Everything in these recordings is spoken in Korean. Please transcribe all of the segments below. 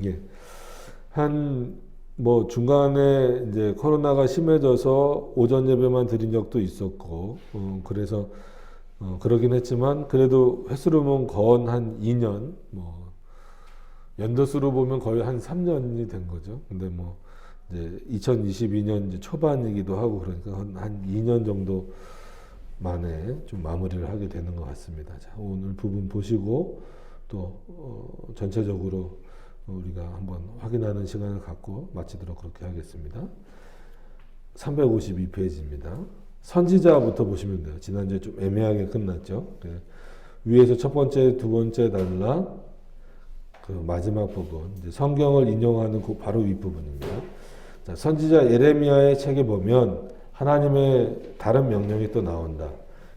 예. 뭐 중간에 이제 코로나가 심해져서 오전 예배만 드린 적도 있었고, 그래서 그러긴 했지만 그래도 횟수로 보면 거의 한 2년, 뭐 연도수로 보면 거의 한 3년이 된 거죠. 근데 뭐 이제 2022년 이제 초반이기도 하고 그러니까 한 2년 정도 만에 좀 마무리를 하게 되는 것 같습니다. 자, 오늘 부분 보시고 또 전체적으로 우리가 한번 확인하는 시간을 갖고 마치도록 그렇게 하겠습니다. 352페이지입니다. 선지자부터 보시면 돼요. 지난주에 좀 애매하게 끝났죠. 네. 위에서 첫 번째, 두 번째 단락, 그 마지막 부분, 이제 성경을 인용하는 그 바로 윗부분입니다. 자, 선지자 예레미야의 책에 보면 하나님의 다른 명령이 또 나온다.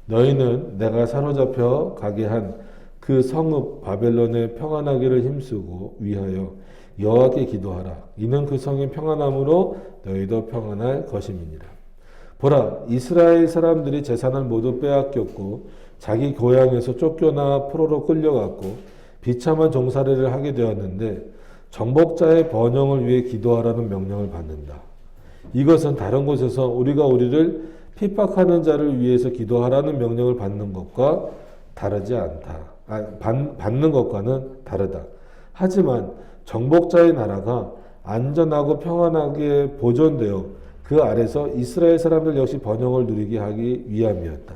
너희는 내가 사로잡혀 가게 한 그 성읍 바벨론에 평안하기를 힘쓰고 위하여 여호와께 기도하라. 이는 그 성이 평안함으로 너희도 평안할 것임이니라. 보라, 이스라엘 사람들이 재산을 모두 빼앗겼고 자기 고향에서 쫓겨나 포로로 끌려갔고 비참한 종살이를 하게 되었는데 정복자의 번영을 위해 기도하라는 명령을 받는다. 이것은 다른 곳에서 우리가 우리를 핍박하는 자를 위해서 기도하라는 명령을 받는 것과 다르지 않다. 받는 것과는 다르다. 하지만 정복자의 나라가 안전하고 평안하게 보존되어 그 아래서 이스라엘 사람들 역시 번영을 누리게 하기 위함이었다.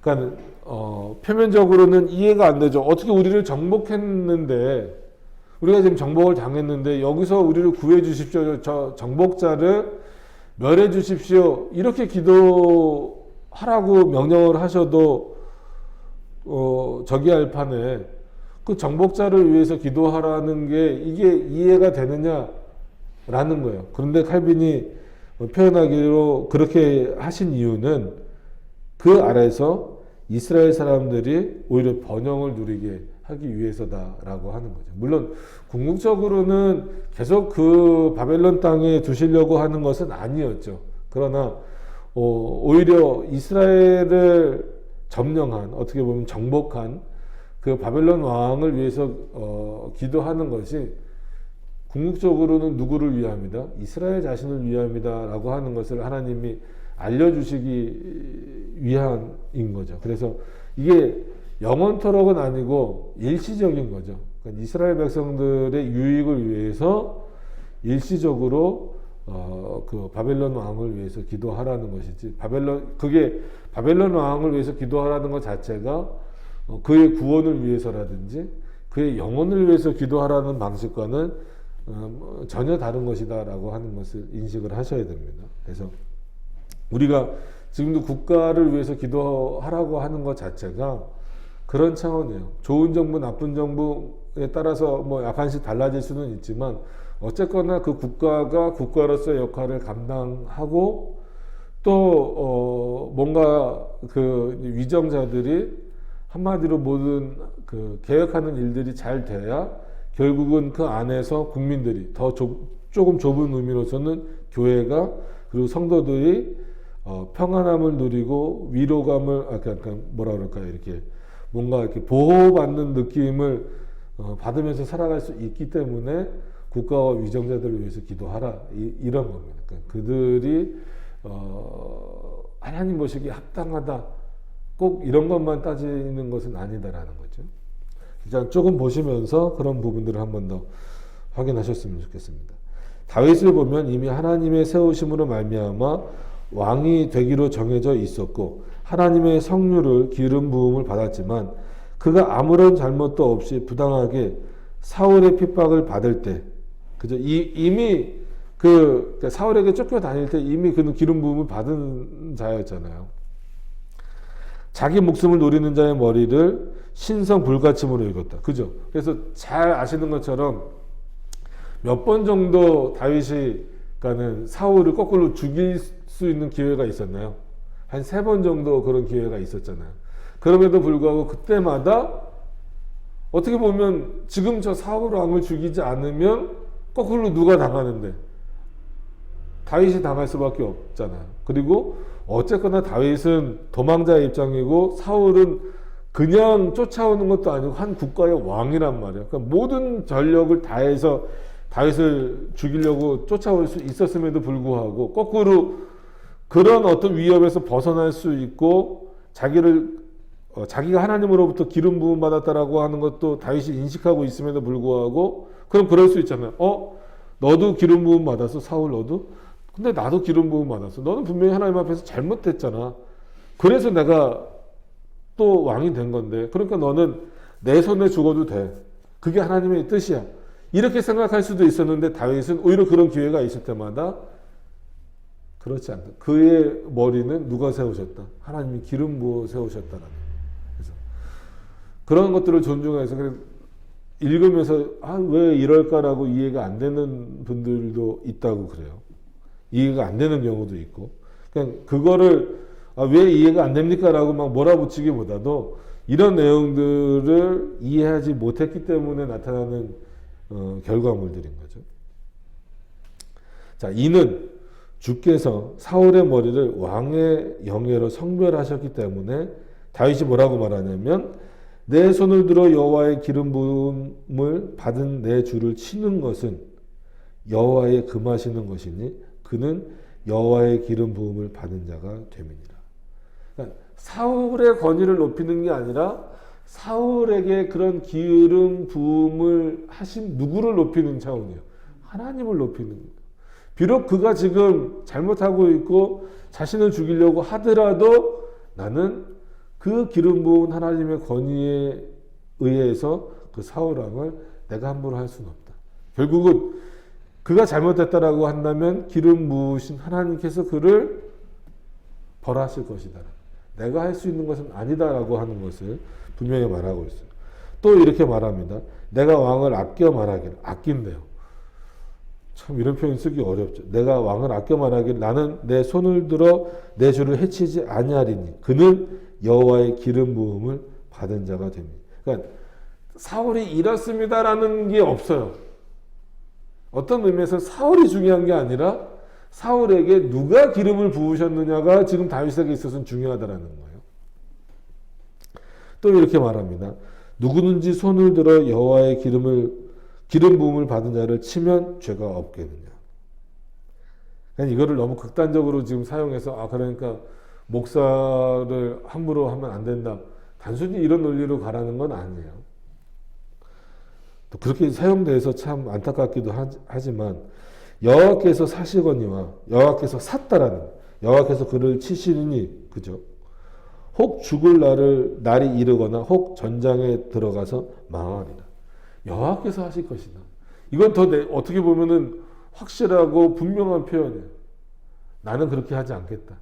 그러니까 표면적으로는 이해가 안 되죠. 어떻게 우리를 정복했는데, 우리가 지금 정복을 당했는데 여기서 우리를 구해 주십시오. 저 정복자를 멸해 주십시오. 이렇게 기도하라고 명령을 하셔도 저기 할 판에 그 정복자를 위해서 기도하라는 게 이게 이해가 되느냐라는 거예요. 그런데 칼빈이 표현하기로 그렇게 하신 이유는 그 아래에서 이스라엘 사람들이 오히려 번영을 누리게 하기 위해서다라고 하는 거죠. 물론 궁극적으로는 계속 그 바벨론 땅에 두시려고 하는 것은 아니었죠. 그러나 오히려 이스라엘을 점령한, 어떻게 보면 정복한 그 바벨론 왕을 위해서 기도하는 것이 궁극적으로는 누구를 위함이다? 이스라엘 자신을 위함이다라고 하는 것을 하나님이 알려주시기 위함인 거죠. 그래서 이게 영원토록은 아니고 일시적인 거죠. 그러니까 이스라엘 백성들의 유익을 위해서 일시적으로 그 바벨론 왕을 위해서 기도하라는 것이지, 그게 바벨론 왕을 위해서 기도하라는 것 자체가 그의 구원을 위해서라든지 그의 영혼을 위해서 기도하라는 방식과는 전혀 다른 것이다라고 하는 것을 인식을 하셔야 됩니다. 그래서 우리가 지금도 국가를 위해서 기도하라고 하는 것 자체가 그런 차원이에요. 좋은 정부, 나쁜 정부에 따라서 뭐 약간씩 달라질 수는 있지만 어쨌거나 그 국가가 국가로서의 역할을 감당하고 또 뭔가 그 위정자들이 한마디로 모든 그 계획하는 일들이 잘 돼야 결국은 그 안에서 국민들이 더 조금 좁은 의미로서는 교회가 그리고 성도들이 평안함을 누리고 위로감을 약간 뭐라 그럴까요? 이렇게 뭔가 이렇게 보호받는 느낌을 받으면서 살아갈 수 있기 때문에 국가와 위정자들을 위해서 기도하라 이런 겁니다. 그러니까 그들이 하나님 보시기에 합당하다 꼭 이런 것만 따지는 것은 아니다라는 거죠. 일단 조금 보시면서 그런 부분들을 한 번 더 확인하셨으면 좋겠습니다. 다윗을 보면 이미 하나님의 세우심으로 말미암아 왕이 되기로 정해져 있었고 하나님의 성류를 기름 부음을 받았지만 그가 아무런 잘못도 없이 부당하게 사울의 핍박을 받을 때, 그죠? 이미 사울에게 쫓겨 다닐 때 이미 그는 기름 부음을 받은 자였잖아요. 자기 목숨을 노리는 자의 머리를 신성 불가침으로 읽었다. 그죠? 그래서 잘 아시는 것처럼 몇 번 정도 다윗이 가는 사울을 거꾸로 죽일 수 있는 기회가 있었나요? 한 3번 정도 그런 기회가 있었잖아요. 그럼에도 불구하고 그때마다 어떻게 보면 지금 저 사울 왕을 죽이지 않으면 거꾸로 누가 당하는데 다윗이 당할 수밖에 없잖아요. 그리고 어쨌거나 다윗은 도망자의 입장이고 사울은 그냥 쫓아오는 것도 아니고 한 국가의 왕이란 말이에요. 그러니까 모든 전력을 다해서 다윗을 죽이려고 쫓아올 수 있었음에도 불구하고 거꾸로 그런 어떤 위협에서 벗어날 수 있고 자기가 하나님으로부터 기름 부음 받았다라고 하는 것도 다윗이 인식하고 있음에도 불구하고 그럼 그럴 수 있잖아요. 너도 기름 부음 받았어? 사울 너도? 근데 나도 기름 부음 받았어. 너는 분명히 하나님 앞에서 잘못했잖아. 그래서 내가 또 왕이 된 건데 그러니까 너는 내 손에 죽어도 돼. 그게 하나님의 뜻이야. 이렇게 생각할 수도 있었는데 다윗은 오히려 그런 기회가 있을 때마다 그렇지 않다. 그의 머리는 누가 세우셨다? 하나님이 기름 부어 세우셨다라는. 그래서 그런 것들을 존중해서 읽으면서 왜 이럴까라고 이해가 안 되는 분들도 있다고 그래요. 이해가 안 되는 경우도 있고. 그냥 그거를 왜 이해가 안 됩니까라고 막 몰아붙이기보다도 이런 내용들을 이해하지 못했기 때문에 나타나는 결과물들인 거죠. 자, 이는 주께서 사울의 머리를 왕의 영예로 성별하셨기 때문에 다윗이 뭐라고 말하냐면 내 손을 들어 여호와의 기름 부음을 받은 내 주를 치는 것은 여호와의 금하시는 것이니 그는 여호와의 기름 부음을 받은 자가 됨이니라. 그러니까 사울의 권위를 높이는 게 아니라 사울에게 그런 기름 부음을 하신 누구를 높이는 차원이에요. 하나님을 높이는 거예요. 비록 그가 지금 잘못하고 있고 자신을 죽이려고 하더라도 나는 그 기름 부은 하나님의 권위에 의해서 그 사울 왕을 내가 함부로 할 수는 없다. 결국은 그가 잘못했다라고 한다면 기름 부으신 하나님께서 그를 벌하실 것이다. 내가 할 수 있는 것은 아니다라고 하는 것을 분명히 말하고 있어요. 또 이렇게 말합니다. 내가 왕을 아껴 말하기를. 아낀대요. 참 이런 표현 쓰기 어렵죠. 내가 왕을 아껴 말하기를 나는 내 손을 들어 내 주를 해치지 아니하리니 그는 여호와의 기름 부음을 받은 자가 됩니다. 그러니까 사울이 이렇습니다라는 게 없어요. 어떤 의미에서 사울이 중요한 게 아니라 사울에게 누가 기름을 부으셨느냐가 지금 다윗에게 있어서는 중요하다라는 거예요. 또 이렇게 말합니다. 누구든지 손을 들어 여호와의 기름 부음을 받은 자를 치면 죄가 없겠느냐. 그냥 이거를 너무 극단적으로 지금 사용해서 그러니까 목사를 함부로 하면 안 된다. 단순히 이런 논리로 가라는 건 아니에요. 또 그렇게 사용돼서 참 안타깝기도 하지만 여호와께서 사시거니와 여호와께서 샀다라는 여호와께서 그를 치시니 그죠? 혹 죽을 날이 이르거나 혹 전장에 들어가서 망하리라. 여호와께서 하실 것이다. 이건 더 어떻게 보면은 확실하고 분명한 표현이에요. 나는 그렇게 하지 않겠다.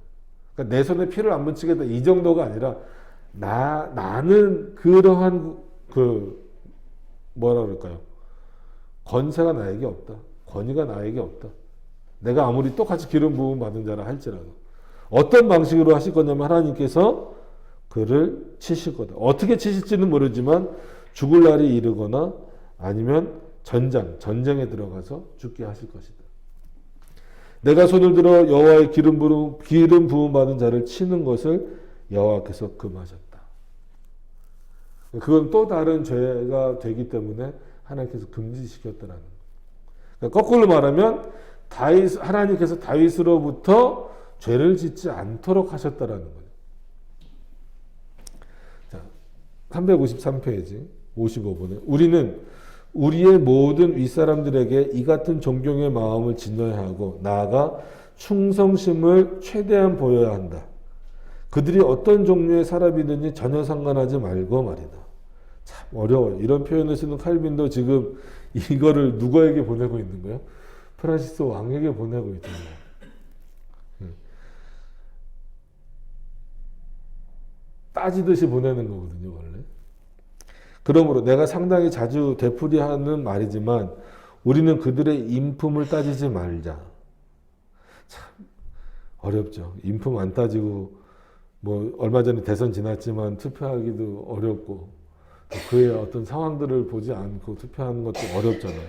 그러니까 내 손에 피를 안 묻히겠다. 이 정도가 아니라 나는 그러한 뭐라 그럴까요? 권세가 나에게 없다. 권위가 나에게 없다. 내가 아무리 똑같이 기름 부음 받은 자라 할지라도 어떤 방식으로 하실 거냐면 하나님께서 그를 치실 거다. 어떻게 치실지는 모르지만 죽을 날이 이르거나 아니면 전쟁에 들어가서 죽게 하실 것이다. 내가 손을 들어 여호와의 기름 부음 받은 자를 치는 것을 여호와께서 금하셨다. 그건 또 다른 죄가 되기 때문에 하나님께서 금지시켰다라는 거예요. 그러니까 거꾸로 말하면 하나님께서 다윗으로부터 죄를 짓지 않도록 하셨다라는 거예요. 자, 353페이지 55번에 우리는 우리의 모든 윗사람들에게 이 같은 존경의 마음을 지녀야 하고 나아가 충성심을 최대한 보여야 한다. 그들이 어떤 종류의 사람이든지 전혀 상관하지 말고 말이다. 참 어려워요. 이런 표현을 쓰는 칼빈도 지금 이거를 누구에게 보내고 있는 거예요? 프란시스 왕에게 보내고 있잖아요. 따지듯이 보내는 거거든요, 원래. 그러므로 내가 상당히 자주 되풀이하는 말이지만 우리는 그들의 인품을 따지지 말자. 참 어렵죠. 인품 안 따지고 뭐 얼마 전에 대선 지났지만 투표하기도 어렵고 그의 어떤 상황들을 보지 않고 투표하는 것도 어렵잖아요.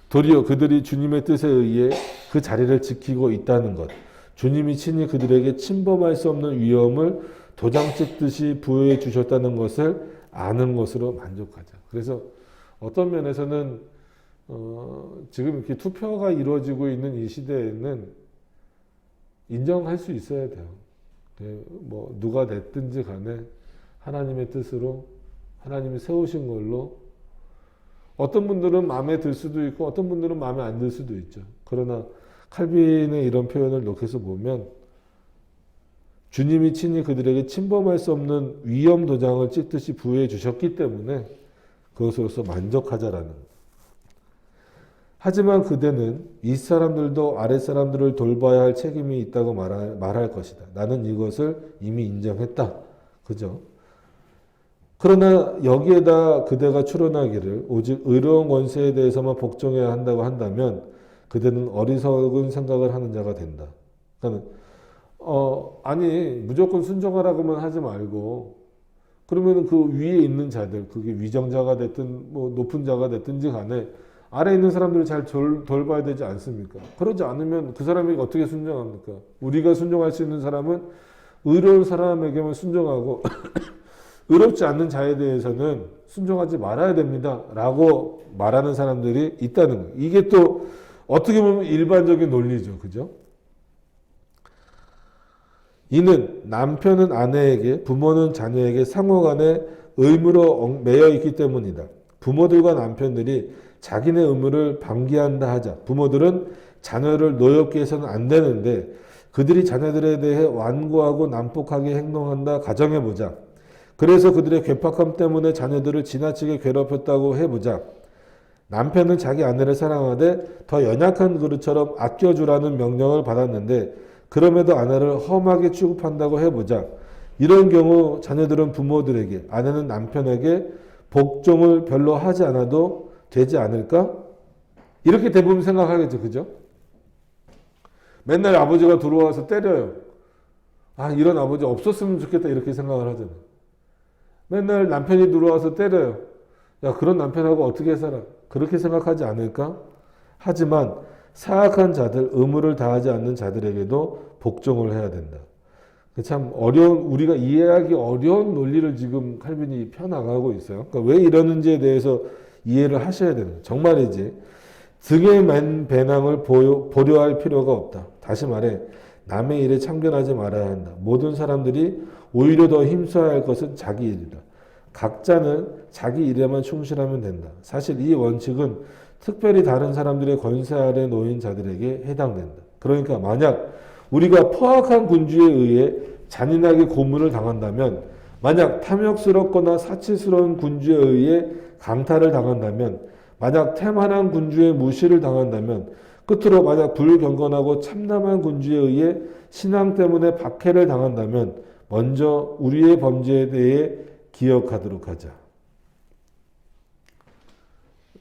도리어 그들이 주님의 뜻에 의해 그 자리를 지키고 있다는 것, 주님이 친히 그들에게 침범할 수 없는 위엄을 도장 찍듯이 부여해 주셨다는 것을 아는 것으로 만족하자. 그래서 어떤 면에서는 지금 이렇게 투표가 이루어지고 있는 이 시대에는 인정할 수 있어야 돼요. 뭐 누가 됐든지 간에 하나님의 뜻으로 하나님이 세우신 걸로 어떤 분들은 마음에 들 수도 있고 어떤 분들은 마음에 안 들 수도 있죠. 그러나 칼빈의 이런 표현을 녹여서 보면 주님이 친히 그들에게 침범할 수 없는 위엄 도장을 찍듯이 부여해 주셨기 때문에 그것으로서 만족하자라는 거예요. 하지만 그대는 윗사람들도 아랫사람들을 돌봐야 할 책임이 있다고 말할 것이다. 나는 이것을 이미 인정했다. 그죠? 그러나 여기에다 그대가 추론하기를 오직 의로운 권세에 대해서만 복종해야 한다고 한다면 그대는 어리석은 생각을 하는 자가 된다. 그러니까 아니 무조건 순종하라고만 하지 말고 그러면 그 위에 있는 자들 그게 위정자가 됐든 뭐 높은 자가 됐든지 간에 아래에 있는 사람들을 잘 돌봐야 되지 않습니까? 그러지 않으면 그 사람이 어떻게 순종합니까? 우리가 순종할 수 있는 사람은 의로운 사람에게만 순종하고 의롭지 않는 자에 대해서는 순종하지 말아야 됩니다. 라고 말하는 사람들이 있다는 거예요. 이게 또 어떻게 보면 일반적인 논리죠. 그죠? 이는 남편은 아내에게 부모는 자녀에게 상호간에 의무로 매여 있기 때문이다. 부모들과 남편들이 자기네 의무를 방기한다 하자 부모들은 자녀를 노엽게 해서는 안 되는데 그들이 자녀들에 대해 완고하고 난폭하게 행동한다 가정해보자. 그래서 그들의 괴팍함 때문에 자녀들을 지나치게 괴롭혔다고 해보자. 남편은 자기 아내를 사랑하되 더 연약한 그릇처럼 아껴주라는 명령을 받았는데 그럼에도 아내를 험하게 취급한다고 해보자. 이런 경우 자녀들은 부모들에게 아내는 남편에게 복종을 별로 하지 않아도 되지 않을까? 이렇게 대부분 생각하겠죠. 그죠? 맨날 아버지가 들어와서 때려요. 아, 이런 아버지 없었으면 좋겠다. 이렇게 생각을 하잖아요. 맨날 남편이 들어와서 때려요. 야, 그런 남편하고 어떻게 살아? 그렇게 생각하지 않을까? 하지만 사악한 자들, 의무를 다하지 않는 자들에게도 복종을 해야 된다. 참 우리가 이해하기 어려운 논리를 지금 칼빈이 펴나가고 있어요. 그러니까 왜 이러는지에 대해서 이해를 하셔야 되는 거예요. 정말이지. 등에 맨 배낭을 보려할 필요가 없다. 다시 말해 남의 일에 참견하지 말아야 한다. 모든 사람들이 오히려 더 힘써야 할 것은 자기 일이다. 각자는 자기 일에만 충실하면 된다. 사실 이 원칙은 특별히 다른 사람들의 권세 아래 놓인 자들에게 해당된다. 그러니까 만약 우리가 포악한 군주에 의해 잔인하게 고문을 당한다면 만약 탐욕스럽거나 사치스러운 군주에 의해 강탈을 당한다면 만약 태만한 군주의 무시를 당한다면 끝으로 만약 불경건하고 참담한 군주에 의해 신앙 때문에 박해를 당한다면 먼저 우리의 범죄에 대해 기억하도록 하자.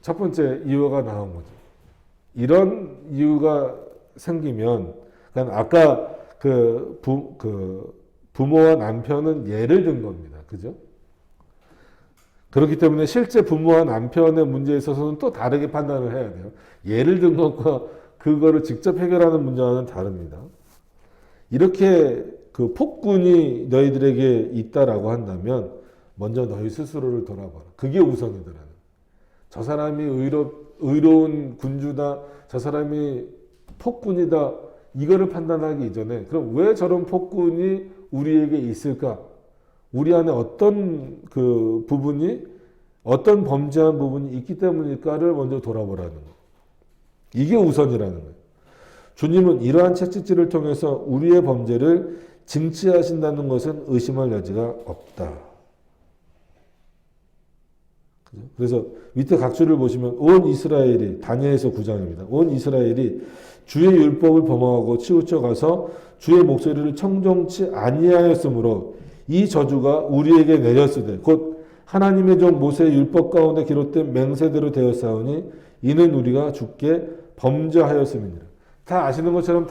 첫 번째 이유가 나온 거죠. 이런 이유가 생기면 그러니까 아까 부모와 남편은 예를 든 겁니다. 그죠? 그렇기 때문에 실제 부모와 남편의 문제에 있어서는 또 다르게 판단을 해야 돼요. 예를 든 것과 그거를 직접 해결하는 문제와는 다릅니다. 이렇게 그 폭군이 너희들에게 있다라고 한다면 먼저 너희 스스로를 돌아봐라. 그게 우선이더라는. 저 사람이 의로운 군주다. 저 사람이 폭군이다. 이거를 판단하기 이전에 그럼 왜 저런 폭군이 우리에게 있을까? 우리 안에 어떤 그 부분이 어떤 범죄한 부분이 있기 때문일까를 먼저 돌아보라는 거. 이게 우선이라는 거예요. 주님은 이러한 채찍질을 통해서 우리의 범죄를 징치하신다는 것은 의심할 여지가 없다. 그래서 밑에 각주를 보시면 온 이스라엘이 다니엘서 9장입니다. 온 이스라엘이 주의 율법을 범하고 치우쳐 가서 주의 목소리를 청종치 아니하였으므로 이 저주가 우리에게 내렸으되 곧 하나님의 종 모세의 율법 가운데 기록된 맹세대로 되었사오니 이는 우리가 주께 범죄하였음이니라. 다 아시는 것처럼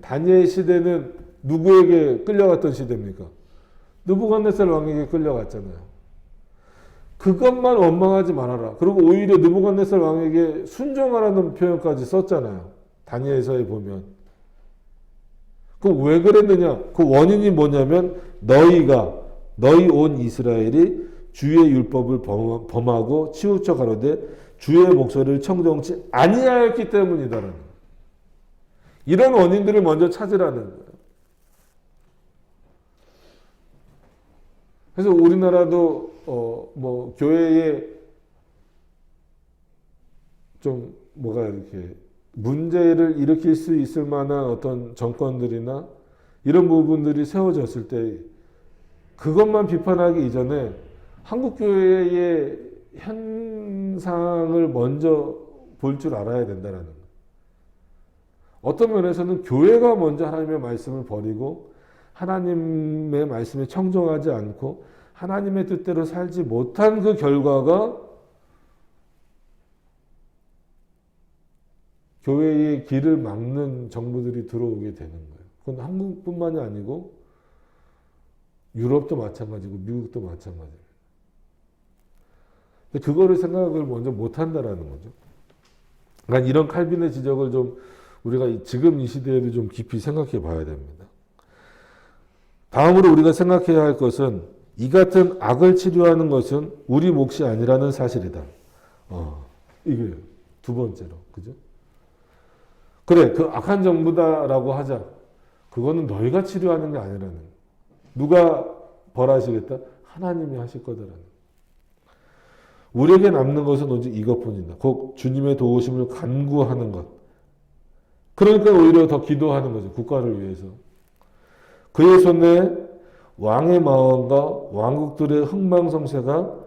다니엘 시대는 누구에게 끌려갔던 시대입니까? 느부갓네살 왕에게 끌려갔잖아요. 그것만 원망하지 말아라. 그리고 오히려 느부갓네살 왕에게 순종하라는 표현까지 썼잖아요. 다니엘서에 보면. 그 왜 그랬느냐? 그 원인이 뭐냐면 너희 온 이스라엘이 주의 율법을 범하고 치우쳐 가로되 주의 목소리를 청정치 아니하였기 때문이다라는 거예요. 이런 원인들을 먼저 찾으라는 거예요. 그래서 우리나라도 뭐 교회에 좀 뭐가 이렇게 문제를 일으킬 수 있을 만한 어떤 정권들이나 이런 부분들이 세워졌을 때 그것만 비판하기 이전에 한국 교회의 현상을 먼저 볼 줄 알아야 된다는 거예요. 어떤 면에서는 교회가 먼저 하나님의 말씀을 버리고 하나님의 말씀에 청종하지 않고 하나님의 뜻대로 살지 못한 그 결과가 교회의 길을 막는 정부들이 들어오게 되는 거예요. 그건 한국뿐만이 아니고 유럽도 마찬가지고 미국도 마찬가지예요. 근데 그거를 생각을 먼저 못한다라는 거죠. 그러니까 이런 칼빈의 지적을 좀 우리가 지금 이 시대에도 좀 깊이 생각해 봐야 됩니다. 다음으로 우리가 생각해야 할 것은 이 같은 악을 치료하는 것은 우리 몫이 아니라는 사실이다. 이게 두 번째로. 그죠? 그래, 그 악한 정부다라고 하자. 그거는 너희가 치료하는 게 아니라는 거예요. 누가 벌하시겠다? 하나님이 하실 거다라는 거예요. 우리에게 남는 것은 오직 이것뿐이다. 곧 주님의 도우심을 간구하는 것. 그러니까 오히려 더 기도하는 거죠. 국가를 위해서. 그의 손에 왕의 마음과 왕국들의 흥망성쇠가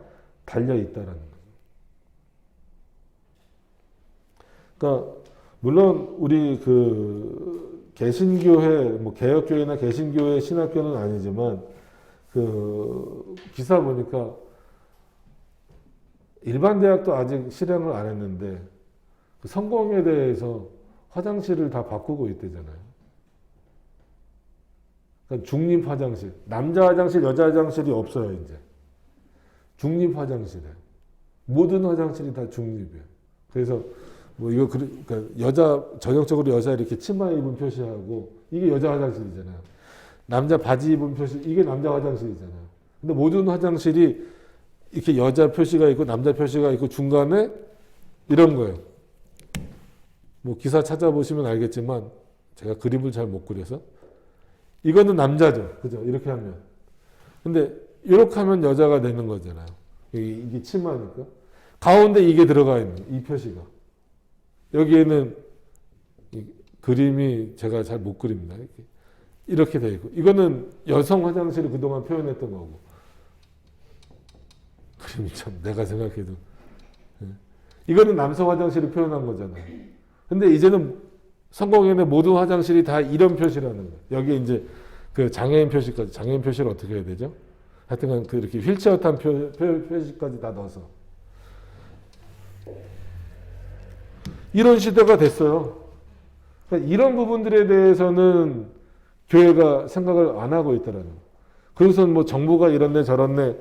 달려있다라는 거예요. 그러니까 물론 우리 그 개신교회, 뭐 개혁교회나 개신교회 신학교는 아니지만 그 기사 보니까 일반 대학도 아직 실행을 안 했는데 그 성공에 대해서 화장실을 다 바꾸고 있대잖아요. 그러니까 중립 화장실, 남자 화장실, 여자 화장실이 없어요 이제. 중립 화장실에 모든 화장실이 다 중립이에요. 그래서 뭐 이거 그러니까 여자 전형적으로 여자 이렇게 치마 입은 표시하고 이게 여자 화장실이잖아요. 남자 바지 입은 표시 이게 남자 화장실이잖아요. 근데 모든 화장실이 이렇게 여자 표시가 있고 남자 표시가 있고 중간에 이런 거예요. 뭐 기사 찾아보시면 알겠지만 제가 그림을 잘 못 그려서 이거는 남자죠. 그죠? 이렇게 하면. 근데 이렇게 하면 여자가 되는 거잖아요. 이게 치마니까. 가운데 이게 들어가 있는 이 표시가. 여기에는 그림이 제가 잘 못 그립니다. 이렇게 되어 있고. 이거는 여성 화장실을 그동안 표현했던 거고. 그림이 참 내가 생각해도. 이거는 남성 화장실을 표현한 거잖아요. 근데 이제는 성공회의 모든 화장실이 다 이런 표시라는 거예요. 여기 이제 그 장애인 표시까지, 장애인 표시를 어떻게 해야 되죠? 하여튼 그 이렇게 휠체어 탄 표시까지 다 넣어서. 이런 시대가 됐어요. 그러니까 이런 부분들에 대해서는 교회가 생각을 안 하고 있더라고요. 그래서 뭐 정부가 이렇네 저렇네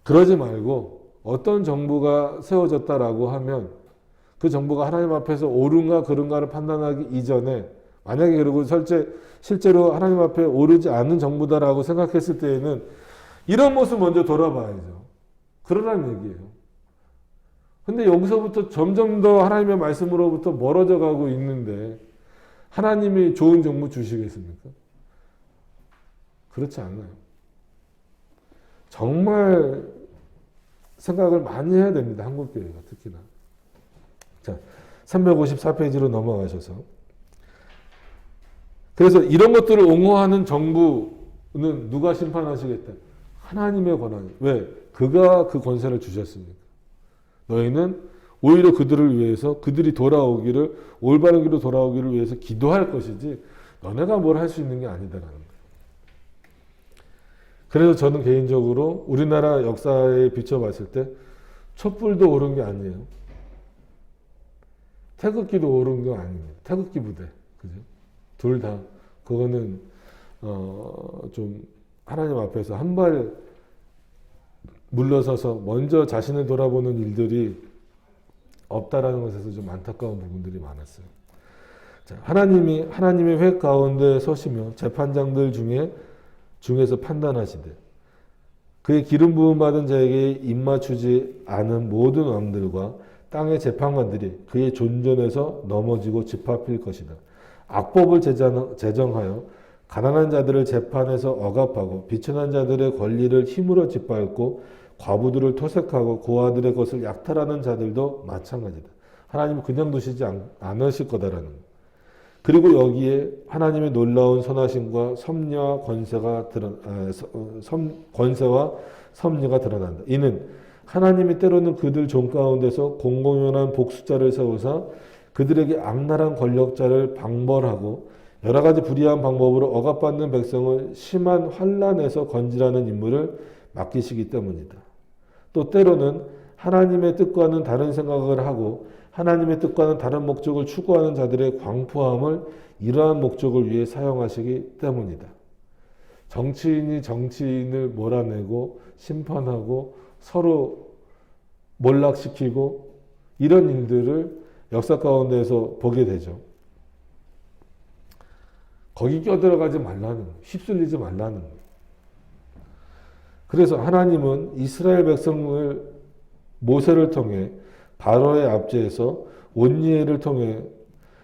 그러지 말고 어떤 정부가 세워졌다라고 하면 그 정부가 하나님 앞에서 옳은가 그른가를 판단하기 이전에 만약에 그리고 실제로 하나님 앞에 오르지 않는 정부다라고 생각했을 때에는 이런 모습 먼저 돌아봐야죠. 그러라는 얘기예요. 근데 여기서부터 점점 더 하나님의 말씀으로부터 멀어져 가고 있는데 하나님이 좋은 정부 주시겠습니까? 그렇지 않아요. 정말 생각을 많이 해야 됩니다. 한국교회가 특히나. 자, 354페이지로 넘어가셔서. 그래서 이런 것들을 옹호하는 정부는 누가 심판하시겠다? 하나님의 권한. 왜? 그가 그 권세를 주셨습니까? 너희는 오히려 그들을 위해서 그들이 돌아오기를 올바른 길로 돌아오기를 위해서 기도할 것이지 너네가 뭘 할 수 있는 게 아니다라는 거예요. 그래서 저는 개인적으로 우리나라 역사에 비춰봤을 때 촛불도 옳은 게 아니에요. 태극기도 옳은 게 아닙니다. 태극기 부대. 그죠? 둘 다. 그거는, 좀, 하나님 앞에서 한 발 물러서서 먼저 자신을 돌아보는 일들이 없다라는 것에서 좀 안타까운 부분들이 많았어요. 자, 하나님의 회 가운데 서시며 재판장들 중에서 판단하시되, 그의 기름 부음 받은 자에게 입맞추지 않은 모든 왕들과 땅의 재판관들이 그의 존전에서 넘어지고 짓밟힐 것이다. 악법을 제정하여 가난한 자들을 재판에서 억압하고 비천한 자들의 권리를 힘으로 짓밟고 과부들을 토색하고 고아들의 것을 약탈하는 자들도 마찬가지다. 하나님은 그냥 두시지 않으실 거다라는 거. 그리고 여기에 하나님의 놀라운 선하심과 섭리와 권세와 섭리가 드러난다. 이는 하나님이 때로는 그들 종 가운데서 공공연한 복수자를 세우사 그들에게 악랄한 권력자를 방벌하고 여러 가지 불의한 방법으로 억압받는 백성을 심한 환난에서 건지라는 임무를 맡기시기 때문이다. 또 때로는 하나님의 뜻과는 다른 생각을 하고 하나님의 뜻과는 다른 목적을 추구하는 자들의 광포함을 이러한 목적을 위해 사용하시기 때문이다. 정치인이 정치인을 몰아내고 심판하고 서로 몰락시키고 이런 일들을 역사 가운데서 보게 되죠. 거기 껴들어가지 말라는 거예요. 휩쓸리지 말라는 거예요. 그래서 하나님은 이스라엘 백성을 모세를 통해 바로의 압제에서 온니엘을 통해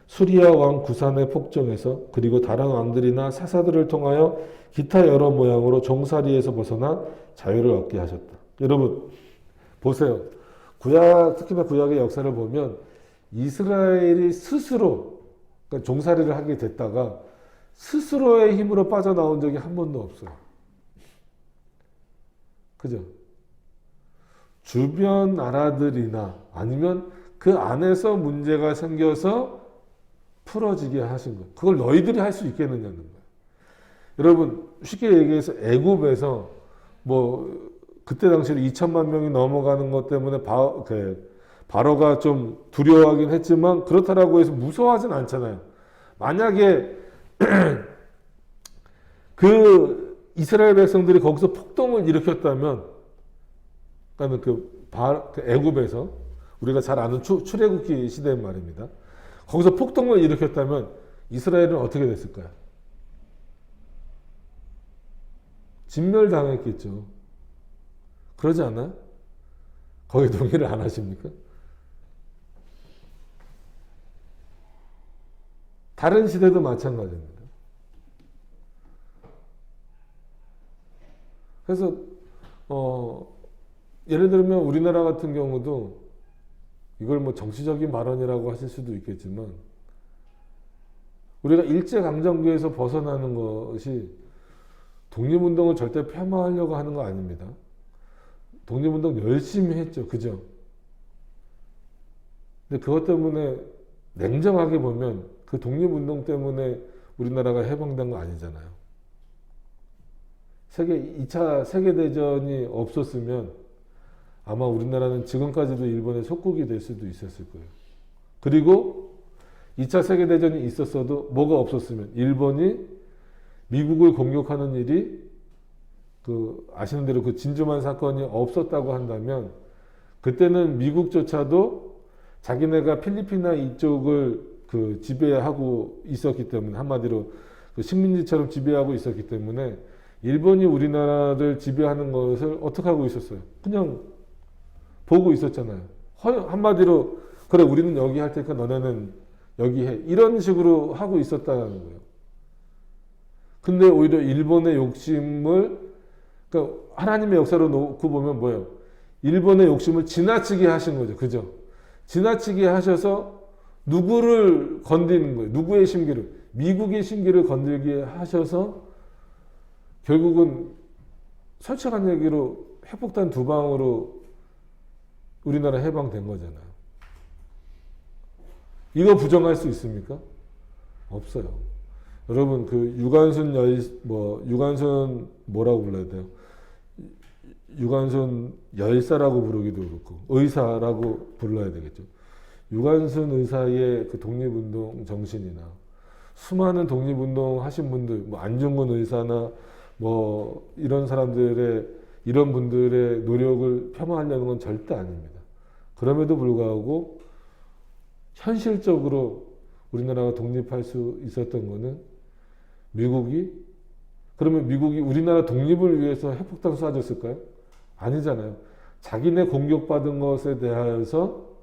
수리아 왕 구산의 폭정에서 그리고 다른 왕들이나 사사들을 통하여 기타 여러 모양으로 종살이에서 벗어나 자유를 얻게 하셨다. 여러분 보세요. 특히나 구약의 역사를 보면 이스라엘이 스스로 그러니까 종살이를 하게 됐다가 스스로의 힘으로 빠져나온 적이 한 번도 없어요. 그죠? 주변 나라들이나 아니면 그 안에서 문제가 생겨서 풀어지게 하신 거예요. 그걸 너희들이 할 수 있겠느냐는 거예요. 여러분 쉽게 얘기해서 애굽에서 뭐 그때 당시에 2천만 명이 넘어가는 것 때문에 바로가 좀 두려워하긴 했지만 그렇다라고 해서 무서워하진 않잖아요. 만약에 그 이스라엘 백성들이 거기서 폭동을 일으켰다면, 그러니까 그 애굽에서 우리가 잘 아는 출애굽기 시대 말입니다. 거기서 폭동을 일으켰다면 이스라엘은 어떻게 됐을까요? 진멸당했겠죠. 그러지 않아요? 거기 동의를 안 하십니까? 다른 시대도 마찬가지입니다. 그래서 예를 들면 우리나라 같은 경우도 이걸 뭐 정치적인 발언이라고 하실 수도 있겠지만 우리가 일제강점기에서 벗어나는 것이 독립운동을 절대 폄하하려고 하는 거 아닙니다. 독립운동 열심히 했죠. 그죠? 근데 그것 때문에 냉정하게 보면 그 독립운동 때문에 우리나라가 해방된 거 아니잖아요. 2차 세계대전이 없었으면 아마 우리나라는 지금까지도 일본의 속국이 될 수도 있었을 거예요. 그리고 2차 세계대전이 있었어도 뭐가 없었으면 일본이 미국을 공격하는 일이 아시는 대로 그 진주만 사건이 없었다고 한다면 그때는 미국조차도 자기네가 필리핀이나 이쪽을 지배하고 있었기 때문에 한마디로 식민지처럼 지배하고 있었기 때문에 일본이 우리나라를 지배하는 것을 어떻게 하고 있었어요? 그냥 보고 있었잖아요. 한마디로 그래 우리는 여기 할 테니까 너네는 여기 해. 이런 식으로 하고 있었다는 거예요. 근데 오히려 일본의 욕심을 그러니까 하나님의 역사로 놓고 보면 뭐예요? 일본의 욕심을 지나치게 하신 거죠. 그죠? 지나치게 하셔서 누구를 건드리는 거예요? 누구의 심기를? 미국의 심기를 건들게 하셔서 결국은 솔직한 얘기로 핵폭탄 2방으로 우리나라 해방된 거잖아요. 이거 부정할 수 있습니까? 없어요. 여러분 유관순 뭐라고 불러야 돼요? 유관순 열사라고 부르기도 그렇고 의사라고 불러야 되겠죠. 유관순 의사의 그 독립운동 정신이나 수많은 독립운동 하신 분들, 뭐 안중근 의사나 뭐 이런 분들의 노력을 폄하하려는 건 절대 아닙니다. 그럼에도 불구하고 현실적으로 우리나라가 독립할 수 있었던 거는 그러면 미국이 우리나라 독립을 위해서 핵폭탄 쏴줬을까요? 아니잖아요. 자기네 공격받은 것에 대하여서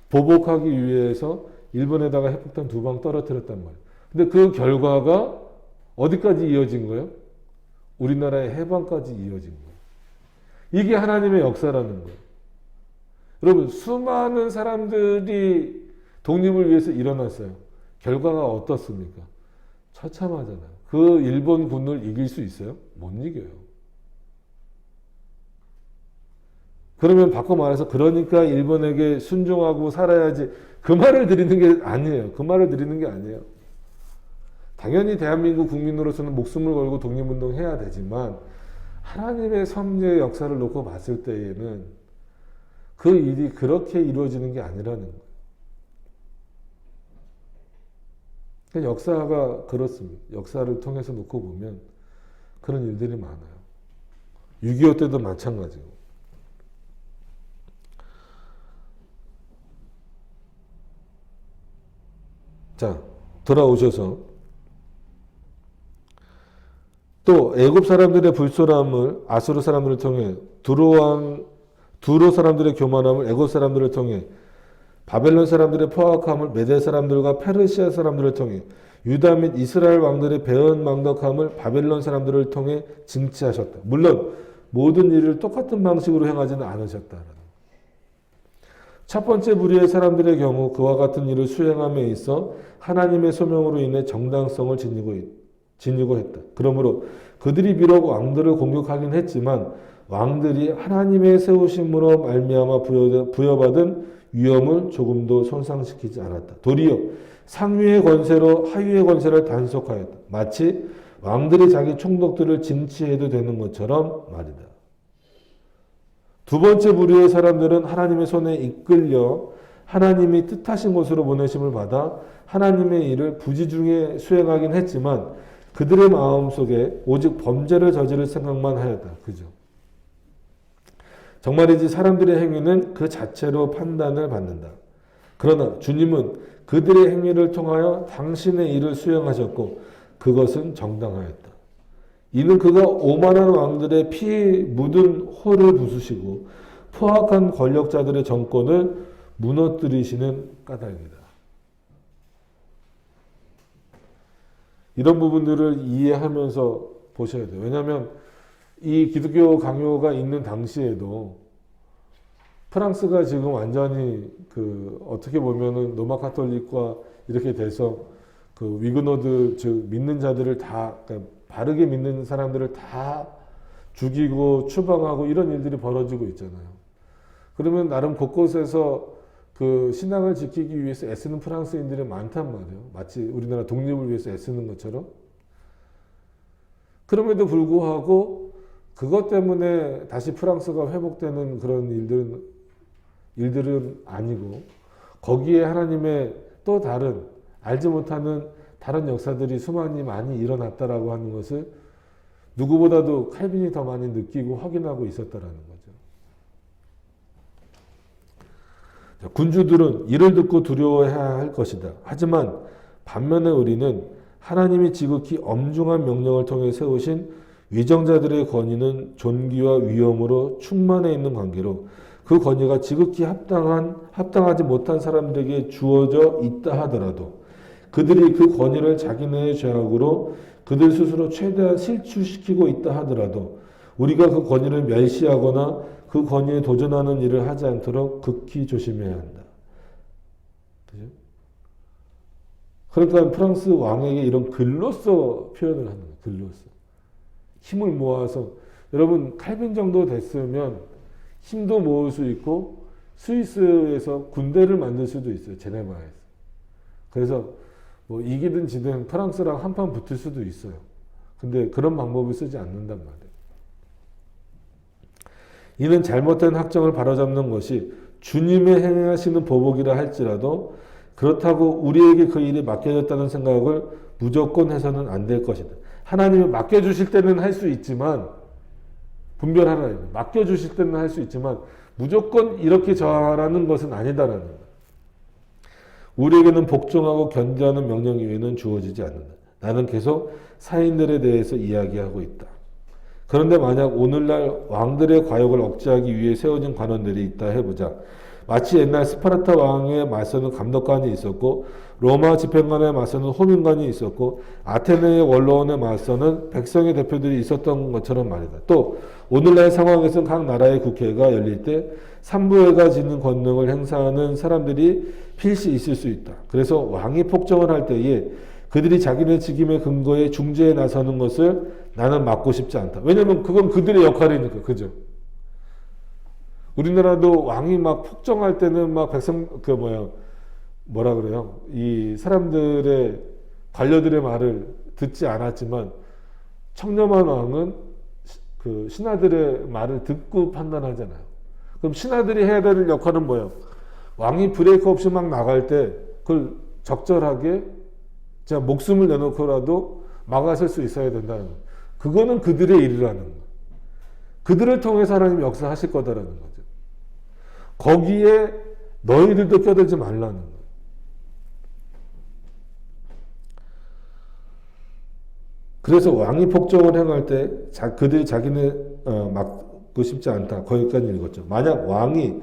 보복하기 위해서 일본에다가 핵폭탄 2방 떨어뜨렸단 말이에요. 근데 그 결과가 어디까지 이어진 거예요? 우리나라의 해방까지 이어진 거예요. 이게 하나님의 역사라는 거예요. 여러분, 수많은 사람들이 독립을 위해서 일어났어요. 결과가 어떻습니까? 처참하잖아요. 그 일본 군을 이길 수 있어요? 못 이겨요. 그러면 바꿔 말해서 그러니까 일본에게 순종하고 살아야지, 그 말을 드리는 게 아니에요. 그 말을 드리는 게 아니에요. 당연히 대한민국 국민으로서는 목숨을 걸고 독립운동 해야 되지만 하나님의 섭리의 역사를 놓고 봤을 때에는 그 일이 그렇게 이루어지는 게 아니라는 거예요. 그러니까 역사가 그렇습니다. 역사를 통해서 놓고 보면 그런 일들이 많아요. 6.25 때도 마찬가지고. 자, 돌아오셔서 또 애굽 사람들의 불솔함을 아수르 사람들을 통해 두로 사람들의 교만함을 애굽 사람들을 통해 바벨론 사람들의 포악함을 메대 사람들과 페르시아 사람들을 통해 유다 및 이스라엘 왕들의 배은망덕함을 바벨론 사람들을 통해 징치하셨다. 물론 모든 일을 똑같은 방식으로 행하지는 않으셨다. 첫 번째 무리의 사람들의 경우 그와 같은 일을 수행함에 있어 하나님의 소명으로 인해 정당성을 지니고 했다. 그러므로 그들이 비록 왕들을 공격하긴 했지만 왕들이 하나님의 세우심으로 말미암아 부여받은 위엄을 조금도 손상시키지 않았다. 도리어 상위의 권세로 하위의 권세를 단속하였다. 마치 왕들이 자기 총독들을 징치해도 되는 것처럼 말이다. 두 번째 무리의 사람들은 하나님의 손에 이끌려 하나님이 뜻하신 곳으로 보내심을 받아 하나님의 일을 부지중에 수행하긴 했지만 그들의 마음속에 오직 범죄를 저지를 생각만 하였다. 그죠? 정말이지 사람들의 행위는 그 자체로 판단을 받는다. 그러나 주님은 그들의 행위를 통하여 당신의 일을 수행하셨고 그것은 정당하였다. 이는 그가 오만한 왕들의 피 묻은 호를 부수시고 포악한 권력자들의 정권을 무너뜨리시는 까닭이다. 이런 부분들을 이해하면서 보셔야 돼요. 왜냐하면 이 기독교 강요가 있는 당시에도 프랑스가 지금 완전히 어떻게 보면은 로마 카톨릭과 이렇게 돼서 그 위그노드 즉 믿는 자들을 다 그러니까 바르게 믿는 사람들을 다 죽이고 추방하고 이런 일들이 벌어지고 있잖아요. 그러면 나름 곳곳에서 그 신앙을 지키기 위해서 애쓰는 프랑스인들이 많단 말이에요. 마치 우리나라 독립을 위해서 애쓰는 것처럼. 그럼에도 불구하고 그것 때문에 다시 프랑스가 회복되는 그런 일들은 아니고 거기에 하나님의 또 다른 알지 못하는 다른 역사들이 많이 일어났다라고 하는 것을 누구보다도 칼빈이 더 많이 느끼고 확인하고 있었다라는 거죠. 군주들은 이를 듣고 두려워해야 할 것이다. 하지만 반면에 우리는 하나님이 지극히 엄중한 명령을 통해 세우신 위정자들의 권위는 존귀와 위엄으로 충만해 있는 관계로 그 권위가 지극히 합당하지 못한 사람들에게 주어져 있다 하더라도 그들이 그 권위를 자기네의 죄악으로 그들 스스로 최대한 실추시키고 있다 하더라도 우리가 그 권위를 멸시하거나 그 권위에 도전하는 일을 하지 않도록 극히 조심해야 한다. 그죠? 그러니까 프랑스 왕에게 이런 글로써 표현을 하는 거예요. 글로써. 힘을 모아서 여러분 칼빈 정도 됐으면 힘도 모을 수 있고 스위스에서 군대를 만들 수도 있어요. 제네바에서. 그래서 뭐 이기든 지든 프랑스랑 한판 붙을 수도 있어요. 근데 그런 방법을 쓰지 않는단 말이에요. 이는 잘못된 학정을 바로잡는 것이 주님의 행하시는 보복이라 할지라도 그렇다고 우리에게 그 일이 맡겨졌다는 생각을 무조건 해서는 안 될 것이다. 하나님이 맡겨주실 때는 할 수 있지만 분별하라. 맡겨주실 때는 할 수 있지만 무조건 이렇게 저하라는 것은 아니다라는 거예요. 우리에게는 복종하고 견디하는 명령 이외에는 주어지지 않는다. 나는 계속 사인들에 대해서 이야기하고 있다. 그런데 만약 오늘날 왕들의 과욕을 억제하기 위해 세워진 관원들이 있다 해보자. 마치 옛날 스파르타 왕에 맞서는 감독관이 있었고 로마 집행관에 맞서는 호민관이 있었고 아테네의 원로원에 맞서는 백성의 대표들이 있었던 것처럼 말이다. 또 오늘날 상황에서는 각 나라의 국회가 열릴 때 산부회가 지는 권능을 행사하는 사람들이 필시 있을 수 있다. 그래서 왕이 폭정을 할 때에 그들이 자기네 직임의 근거에 중재에 나서는 것을 나는 막고 싶지 않다. 왜냐면 그건 그들의 역할이니까. 그죠? 우리나라도 왕이 막 폭정할 때는 막 백성 뭐라 그래요? 이 사람들의 관료들의 말을 듣지 않았지만 청렴한 왕은 그 신하들의 말을 듣고 판단하잖아요. 그럼 신하들이 해야 될 역할은 뭐예요? 왕이 브레이크 없이 막 나갈 때 그걸 적절하게 제가 목숨을 내놓고라도 막아설 수 있어야 된다는 거예요. 그거는 그들의 일이라는 거예요. 그들을 통해서 하나님이 역사하실 거다라는 거죠. 거기에 너희들도 껴들지 말라는 거예요. 그래서 왕이 폭정을 행할 때 그들이 자기네 막고 싶지 않다. 거기까지 읽었죠. 만약 왕이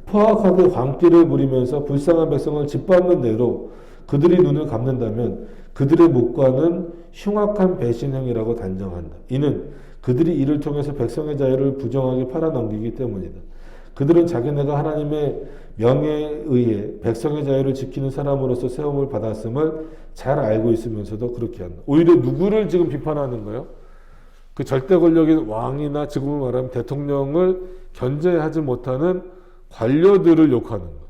포악하게 광기를 부리면서 불쌍한 백성을 짓밟는 대로 그들이 눈을 감는다면 그들의 묵과는 흉악한 배신행위라고 단정한다. 이는 그들이 이를 통해서 백성의 자유를 부정하게 팔아넘기기 때문이다. 그들은 자기네가 하나님의 명예에 의해 백성의 자유를 지키는 사람으로서 세움을 받았음을 잘 알고 있으면서도 그렇게 한다. 오히려 누구를 지금 비판하는 거예요? 그 절대 권력인 왕이나 지금을 말하면 대통령을 견제하지 못하는 관료들을 욕하는 거예요.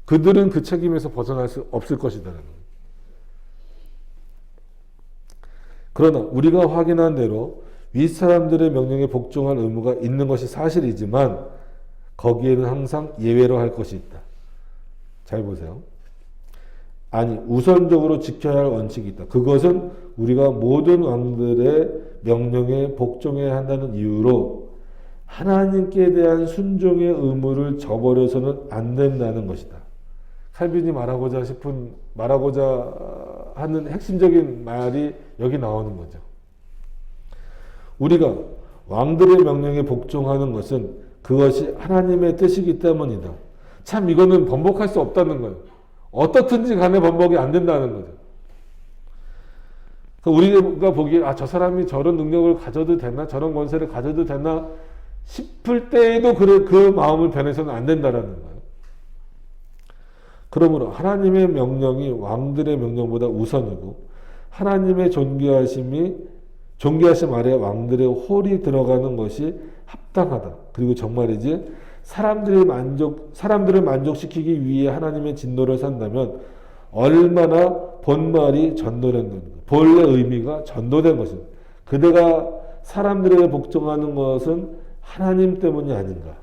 그들은 그 책임에서 벗어날 수 없을 것이다라는 거예요. 그러나 우리가 확인한 대로 윗사람들의 명령에 복종할 의무가 있는 것이 사실이지만 거기에는 항상 예외로 할 것이 있다. 잘 보세요. 아니, 우선적으로 지켜야 할 원칙이 있다. 그것은 우리가 모든 왕들의 명령에 복종해야 한다는 이유로 하나님께 대한 순종의 의무를 저버려서는 안 된다는 것이다. 칼빈이 말하고자 하는 핵심적인 말이 여기 나오는 거죠. 우리가 왕들의 명령에 복종하는 것은 그것이 하나님의 뜻이기 때문이다. 참 이거는 번복할 수 없다는 거예요. 어떻든지 간에 번복이 안 된다는 거죠. 우리가 보기에 저 사람이 저런 능력을 가져도 되나? 저런 권세를 가져도 되나? 싶을 때에도 그 마음을 변해서는 안 된다는 거예요. 그러므로 하나님의 명령이 왕들의 명령보다 우선이고 하나님의 존귀하심 아래 왕들의 홀이 들어가는 것이 합당하다. 그리고 정말이지 사람들을 만족시키기 위해 하나님의 진노를 산다면 얼마나 본말이 전도된 것인가. 본래 의미가 전도된 것입니다. 그대가 사람들에게 복종하는 것은 하나님 때문이 아닌가.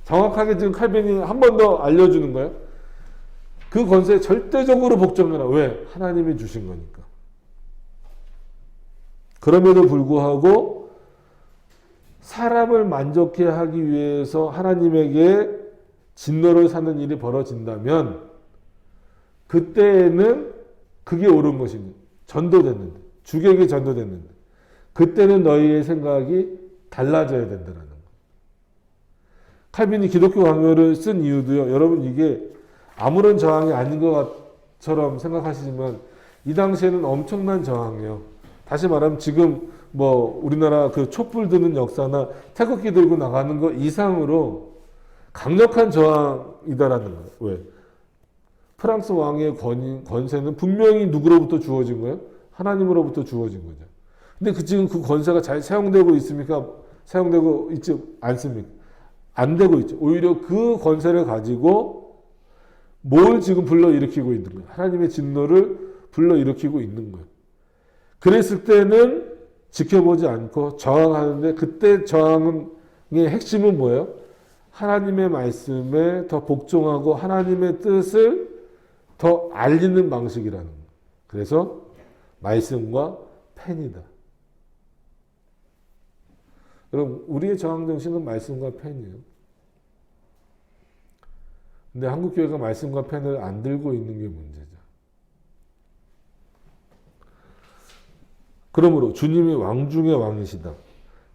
정확하게 지금 칼빈이 한 번 더 알려주는 거예요. 그 권세에 절대적으로 복종해라. 왜? 하나님이 주신 거니까. 그럼에도 불구하고 사람을 만족해 하기 위해서 하나님에게 진노를 사는 일이 벌어진다면 그때에는 그게 옳은 것입니다. 전도됐는데, 주객이 전도됐는데 그때는 너희의 생각이 달라져야 된다는 거. 칼빈이 기독교 강요를 쓴 이유도요. 여러분 이게 아무런 저항이 아닌 것처럼 생각하시지만 이 당시에는 엄청난 저항이에요. 다시 말하면 지금 우리나라 그 촛불 드는 역사나 태극기 들고 나가는 거 이상으로 강력한 저항이다라는 거예요. 왜? 프랑스 왕의 권세는 분명히 누구로부터 주어진 거예요? 하나님으로부터 주어진 거죠. 근데 지금 그 권세가 잘 사용되고 있습니까? 사용되고 있지 않습니까? 안 되고 있죠. 오히려 그 권세를 가지고 뭘 지금 불러일으키고 있는 거예요? 하나님의 진노를 불러일으키고 있는 거예요. 그랬을 때는 지켜보지 않고 저항하는데 그때 저항의 핵심은 뭐예요? 하나님의 말씀에 더 복종하고 하나님의 뜻을 더 알리는 방식이라는 거예요. 그래서 말씀과 펜이다. 여러분 우리의 저항 정신은 말씀과 펜이에요. 근데 한국교회가 말씀과 펜을 안 들고 있는 게 문제죠. 그러므로 주님이 왕 중의 왕이시다.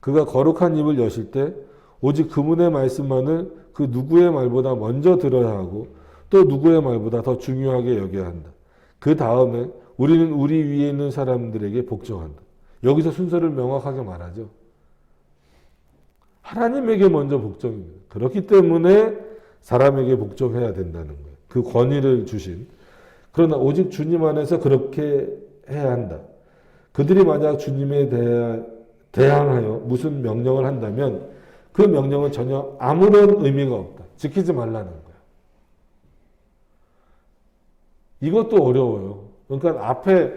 그가 거룩한 입을 여실 때 오직 그분의 말씀만을 그 누구의 말보다 먼저 들어야 하고 또 누구의 말보다 더 중요하게 여겨야 한다. 그 다음에 우리는 우리 위에 있는 사람들에게 복종한다. 여기서 순서를 명확하게 말하죠. 하나님에게 먼저 복종입니다. 그렇기 때문에 사람에게 복종해야 된다는 거예요. 그 권위를 주신. 그러나 오직 주님 안에서 그렇게 해야 한다. 그들이 만약 주님에 대항하여 무슨 명령을 한다면 그 명령은 전혀 아무런 의미가 없다. 지키지 말라는 거예요. 이것도 어려워요. 그러니까 앞에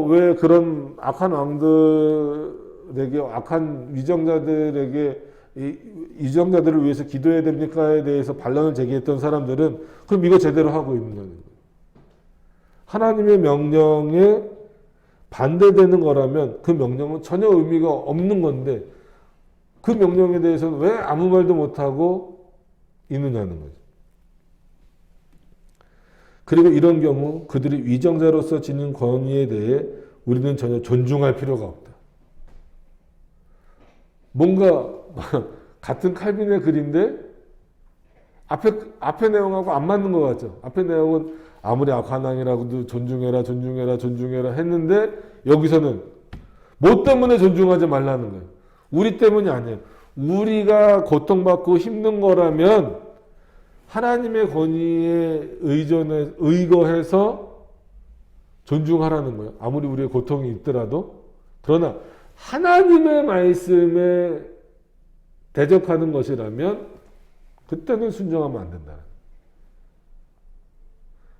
왜 그런 악한 왕들에게 악한 위정자들에게 위정자들을 위해서 기도해야 됩니까에 대해서 반론을 제기했던 사람들은 그럼 이거 제대로 하고 있는 거예요. 하나님의 명령에 반대되는 거라면 그 명령은 전혀 의미가 없는 건데 그 명령에 대해서는 왜 아무 말도 못하고 있느냐는 거죠. 그리고 이런 경우 그들이 위정자로서 지닌 권위에 대해 우리는 전혀 존중할 필요가 없다. 뭔가 같은 칼빈의 글인데 앞에 내용하고 안 맞는 것 같죠. 앞에 내용은 아무리 악한 왕이라고도 존중해라 했는데 여기서는 뭐 때문에 존중하지 말라는 거예요. 우리 때문이 아니에요. 우리가 고통받고 힘든 거라면 하나님의 권위에 의거해서 존중하라는 거예요. 아무리 우리의 고통이 있더라도. 그러나 하나님의 말씀에 대적하는 것이라면 그때는 순종하면 안 된다.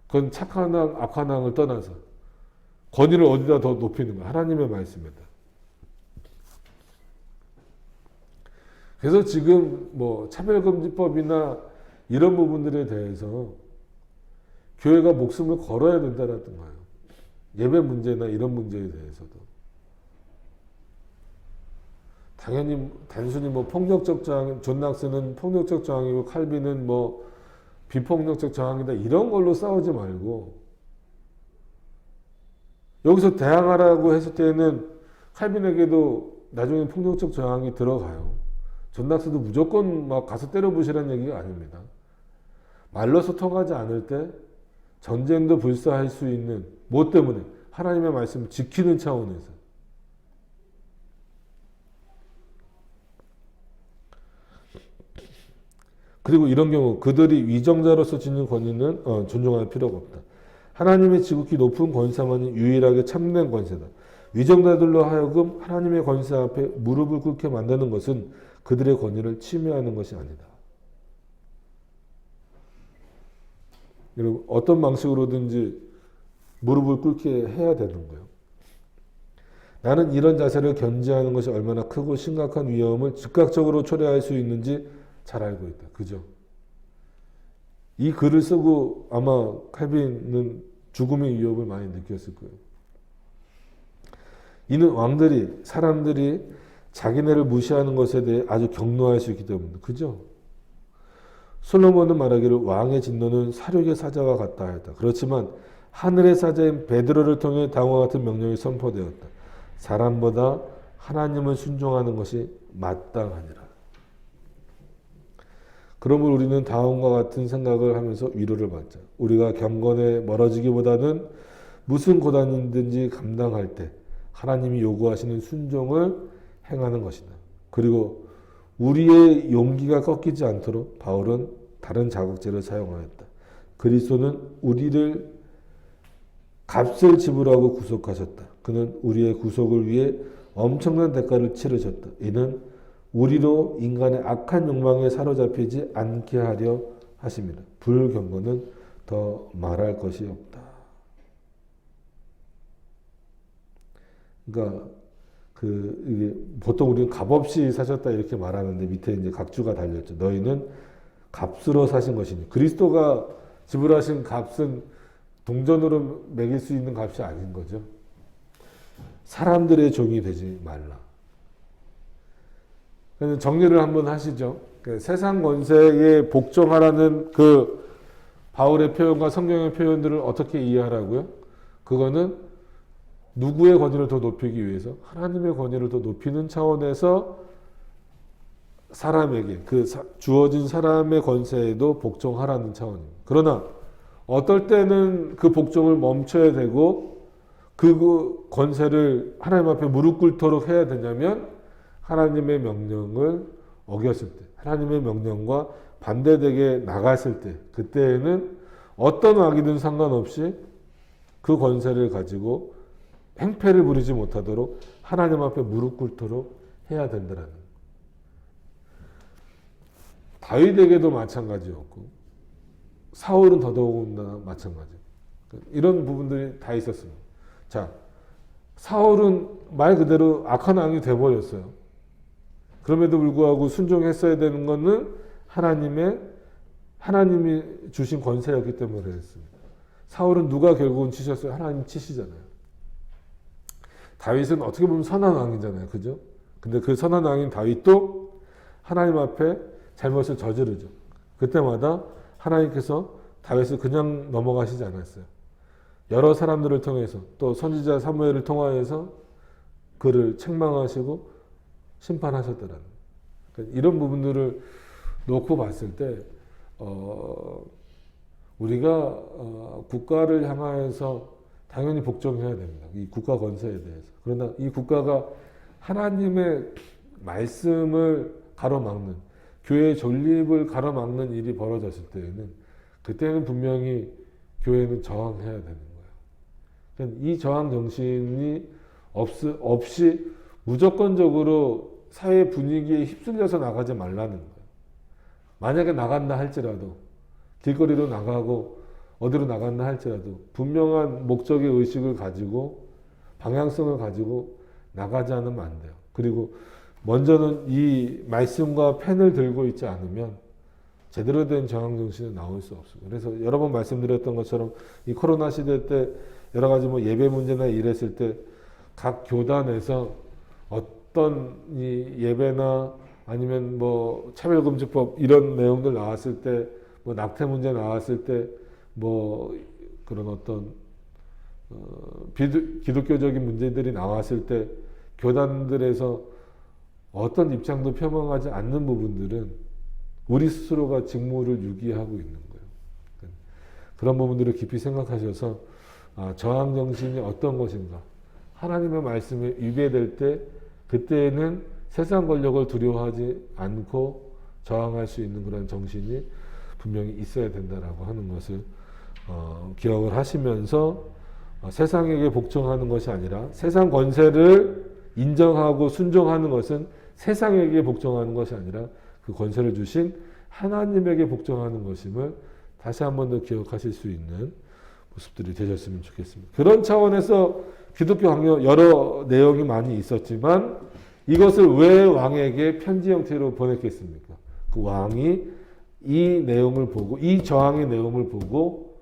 그건 착한 왕, 악한 왕을 떠나서 권위를 어디다 더 높이는 거야. 하나님의 말씀에다. 그래서 지금 뭐 차별금지법이나 이런 부분들에 대해서 교회가 목숨을 걸어야 된다는 거예요. 예배 문제나 이런 문제에 대해서도. 당연히 단순히 뭐 폭력적 저항, 존 낙스는 폭력적 저항이고 칼빈은 뭐 비폭력적 저항이다 이런 걸로 싸우지 말고 여기서 대항하라고 했을 때는 칼빈에게도 나중에 폭력적 저항이 들어가요. 존 낙스도 무조건 막 가서 때려부시라는 얘기가 아닙니다. 말로 소통하지 않을 때 전쟁도 불사할 수 있는 뭐 때문에? 하나님의 말씀을 지키는 차원에서. 그리고 이런 경우 그들이 위정자로서 지닌 권위는 존중할 필요가 없다. 하나님의 지극히 높은 권세만이 유일하게 참된 권세다. 위정자들로 하여금 하나님의 권세 앞에 무릎을 꿇게 만드는 것은 그들의 권위를 침해하는 것이 아니다. 여러분 어떤 방식으로든지 무릎을 꿇게 해야 되는 거예요. 나는 이런 자세를 견지하는 것이 얼마나 크고 심각한 위험을 즉각적으로 초래할 수 있는지 잘 알고 있다. 그죠? 이 글을 쓰고 아마 칼빈은 죽음의 위협을 많이 느꼈을 거예요. 이는 왕들이 사람들이 자기네를 무시하는 것에 대해 아주 격노할 수 있기 때문입니다. 그죠? 솔로몬은 말하기를 왕의 진노는 사륙의 사자와 같다 했다. 그렇지만 하늘의 사자인 베드로를 통해 다음과 같은 명령이 선포되었다. 사람보다 하나님을 순종하는 것이 마땅하니라. 그러므로 우리는 다음과 같은 생각을 하면서 위로를 받자. 우리가 경건에 멀어지기보다는 무슨 고난이든지 감당할 때 하나님이 요구하시는 순종을 행하는 것이다. 그리고 우리의 용기가 꺾이지 않도록 바울은 다른 자극제를 사용하였다. 그리스도는 우리를 값을 지불하고 구속하셨다. 그는 우리의 구속을 위해 엄청난 대가를 치르셨다. 이는 우리로 인간의 악한 욕망에 사로잡히지 않게 하려 하십니다. 불경건은 더 말할 것이 없다. 그러니까 이게 보통 우리는 값없이 사셨다 이렇게 말하는데 밑에 이제 각주가 달렸죠. 너희는 값으로 사신 것이니 그리스도가 지불하신 값은 동전으로 매길 수 있는 값이 아닌 거죠. 사람들의 종이 되지 말라. 정리를 한번 하시죠. 세상 권세에 복종하라는 그 바울의 표현과 성경의 표현들을 어떻게 이해하라고요? 그거는 누구의 권위를 더 높이기 위해서? 하나님의 권위를 더 높이는 차원에서 사람에게, 주어진 사람의 권세에도 복종하라는 차원입니다. 그러나 어떨 때는 그 복종을 멈춰야 되고 그 권세를 하나님 앞에 무릎 꿇도록 해야 되냐면 하나님의 명령을 어겼을 때, 하나님의 명령과 반대되게 나갔을 때, 그때에는 어떤 악이든 상관없이 그 권세를 가지고 행패를 부리지 못하도록 하나님 앞에 무릎 꿇도록 해야 된다는. 다윗에게도 마찬가지였고 사울은 더더욱이나 마찬가지. 이런 부분들이 다 있었습니다. 자, 사울은 말 그대로 악한 왕이 돼버렸어요. 그럼에도 불구하고 순종했어야 되는 것은 하나님이 주신 권세였기 때문에 그랬습니다. 사울은 누가 결국은 치셨어요? 하나님 치시잖아요. 다윗은 어떻게 보면 선한 왕이잖아요. 그죠? 근데 그 선한 왕인 다윗도 하나님 앞에 잘못을 저지르죠. 그때마다 하나님께서 다윗을 그냥 넘어가시지 않았어요. 여러 사람들을 통해서 또 선지자 사무엘을 통하여서 그를 책망하시고 심판하셨더라는. 그러니까 이런 부분들을 놓고 봤을 때 우리가 국가를 향하여서 당연히 복종해야 됩니다. 이 국가 권세에 대해서. 그러나 이 국가가 하나님의 말씀을 가로막는, 교회의 존립을 가로막는 일이 벌어졌을 때에는 그때는 분명히 교회는 저항해야 되는 거예요. 그러니까 이 저항 정신이 없이 무조건적으로 사회 분위기에 휩쓸려서 나가지 말라는 거예요. 만약에 나간다 할지라도 길거리로 나가고 어디로 나간다 할지라도 분명한 목적의 의식을 가지고 방향성을 가지고 나가지 않으면 안 돼요. 그리고 먼저는 이 말씀과 펜을 들고 있지 않으면 제대로 된 저항 정신은 나올 수 없습니다. 그래서 여러 번 말씀드렸던 것처럼 이 코로나 시대 때 여러 가지 예배 문제나 이랬을 때 각 교단에서 어떤 이 예배나 아니면 차별금지법 이런 내용들 나왔을 때 낙태 문제 나왔을 때 그런 어떤 기독교적인 문제들이 나왔을 때 교단들에서 어떤 입장도 표명하지 않는 부분들은 우리 스스로가 직무를 유기하고 있는 거예요. 그런 부분들을 깊이 생각하셔서 저항 정신이 어떤 것인가, 하나님의 말씀에 위배될 때 그때는 세상 권력을 두려워하지 않고 저항할 수 있는 그런 정신이 분명히 있어야 된다라고 하는 것을 기억을 하시면서 세상에게 복종하는 것이 아니라 세상 권세를 인정하고 순종하는 것은 세상에게 복종하는 것이 아니라 그 권세를 주신 하나님에게 복종하는 것임을 다시 한 번 더 기억하실 수 있는 모습들이 되셨으면 좋겠습니다. 그런 차원에서 기독교 강요 여러 내용이 많이 있었지만 이것을 왜 왕에게 편지 형태로 보냈겠습니까? 그 왕이 이 내용을 보고 이 저항의 내용을 보고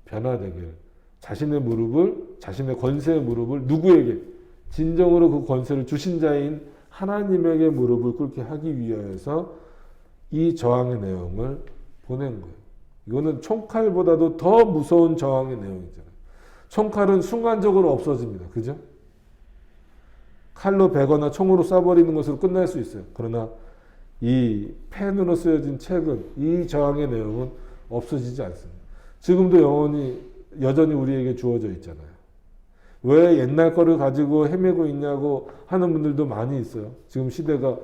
변화되길, 자신의 권세의 무릎을 누구에게? 진정으로 그 권세를 주신 자인 하나님에게 무릎을 꿇게 하기 위하여서 이 저항의 내용을 보낸 거예요. 이거는 총칼보다도 더 무서운 저항의 내용이잖아요. 총칼은 순간적으로 없어집니다. 그죠? 칼로 베거나 총으로 쏴버리는 것으로 끝날 수 있어요. 그러나 이 펜으로 쓰여진 책은, 이 저항의 내용은 없어지지 않습니다. 지금도 여전히 우리에게 주어져 있잖아요. 왜 옛날 거를 가지고 헤매고 있냐고 하는 분들도 많이 있어요. 지금 시대가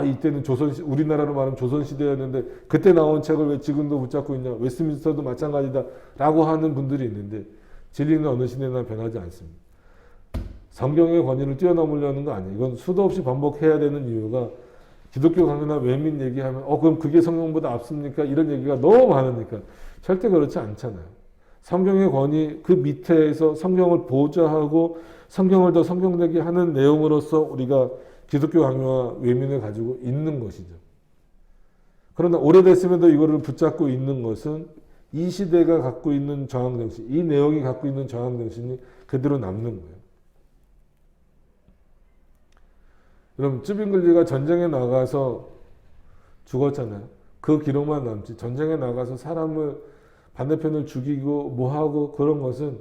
이때는 우리나라로 말하면 조선시대였는데 그때 나온 책을 왜 지금도 붙잡고 있냐, 웨스트민스터도 마찬가지다 라고 하는 분들이 있는데 진리는 어느 시대나 변하지 않습니다. 성경의 권위를 뛰어넘으려는 거 아니에요. 이건 수도 없이 반복해야 되는 이유가 기독교 강요나 외민 얘기하면 그럼 그게 성경보다 앞섭니까? 이런 얘기가 너무 많으니까. 절대 그렇지 않잖아요. 성경의 권위 그 밑에서 성경을 보좌하고 성경을 더 성경되게 하는 내용으로서 우리가 기독교 강요와 외민을 가지고 있는 것이죠. 그러나 오래됐음에도 이거를 붙잡고 있는 것은 이 시대가 갖고 있는 저항정신, 이 내용이 갖고 있는 저항정신이 그대로 남는 거예요. 여러분, 쯔빙글리가 전쟁에 나가서 죽었잖아요. 그 기록만 남지. 전쟁에 나가서 사람을 반대편을 죽이고 뭐하고 그런 것은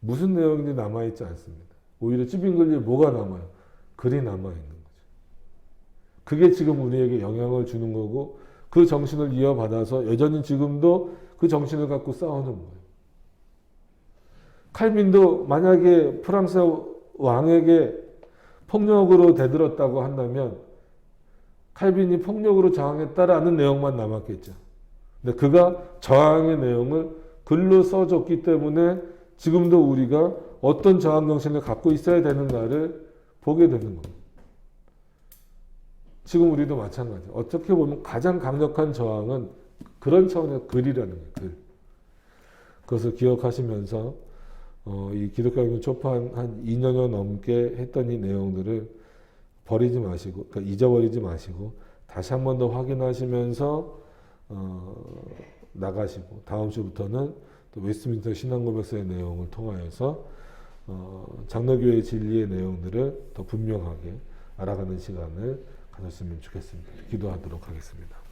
무슨 내용인지 남아있지 않습니다. 오히려 찌빈 글리에 뭐가 남아요? 글이 남아있는 거죠. 그게 지금 우리에게 영향을 주는 거고 그 정신을 이어받아서 여전히 지금도 그 정신을 갖고 싸우는 거예요. 칼빈도 만약에 프랑스 왕에게 폭력으로 대들었다고 한다면 칼빈이 폭력으로 저항했다라는 내용만 남았겠죠. 근데 그가 저항의 내용을 글로 써줬기 때문에 지금도 우리가 어떤 저항 정신을 갖고 있어야 되는가를 보게 되는 겁니다. 지금 우리도 마찬가지예요. 어떻게 보면 가장 강력한 저항은 그런 차원의 글이라는 거예요. 글. 그것을 기억하시면서 이 기독교학교 초판 한 2년여 넘게 했던 이 내용들을 버리지 마시고, 그러니까 잊어버리지 마시고 다시 한 번 더 확인하시면서 나가시고 다음 주부터는 또 웨스트민스터 신앙고백서의 내용을 통하여서 장로교회 진리의 내용들을 더 분명하게 알아가는 시간을 가졌으면 좋겠습니다. 기도하도록 하겠습니다.